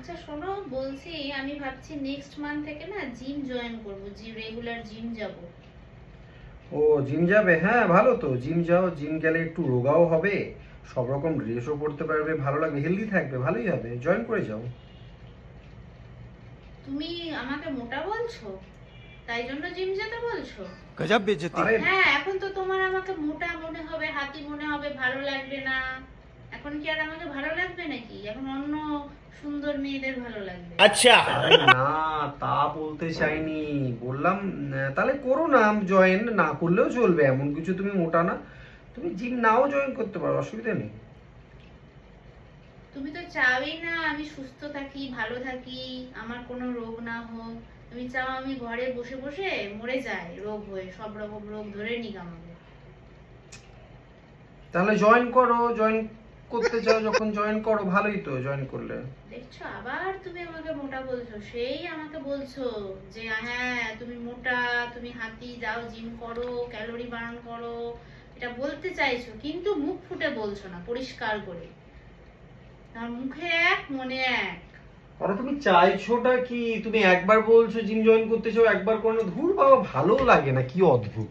আচ্ছা শোনো, বলছি আমি ভাবছি নেক্সট মান্থ থেকে না জিম জয়েন করব, রেগুলার জিম যাব। ও, জিম যাবে? হ্যাঁ, ভালো তো। জিম যাও, জিম গেলে একটু রোগাও হবে, সব রকম ড্রেসও পরতে পারবে, ভালো লাগবে, হেলদি থাকবে, ভালোই হবে, জয়েন করে যাও। তুমি আমাকে মোটা বলছো, তাই জন্য জিম যেতে বলছো? गजब बेइज्जती। আরে হ্যাঁ, এখন তো তোমার আমাকে মোটা মনে হবে, হাতি মনে হবে, ভালো লাগবে না। এখন কি আর আমাকে ভালো লাগবে নাকি? এখন অন্য সুন্দর মেয়েদের ভালো লাগবে। আরে না, তা বলতে চাইনি। বললাম তাহলে করো না জয়েন, না করলেও চলবে, এমন কিছু তুমি মোটা না। তুমি জিম নাও জয়েন করতে পারো, অসুবিধা নেই। তুমি তো চাওই না আমি সুস্থ থাকি, ভালো থাকি, আমার কোনো রোগ না হোক। তুমি চাও আমি ঘরে বসে বসে মরে যাই রোগ হয়ে, সব রকম রোগ ধরে নিক আমাকে। তাহলে জয়েন করো, জয়েন করতে চাও যখন জয়েন করো, ভালোই তো জয়েন করলে। দেখছো, আবার তুমি আমাকে মোটা বলছো, সেই আমাকে বলছো যে হ্যাঁ তুমি মোটা, তুমি হাতি, যাও জিম করো, ক্যালোরি বার্ন করো, এটা বলতে চাইছো, কিন্তু মুখ ফুটে বলছো না পরিষ্কার করে। আমার মুখে এক মনে এক। আরে তুমি চাইছোটা কি? তুমি একবার বলছো জিম জয়েন করতে চাও, একবার করো না। ধুর বাবা, ভালো লাগে না, কি অদ্ভুত।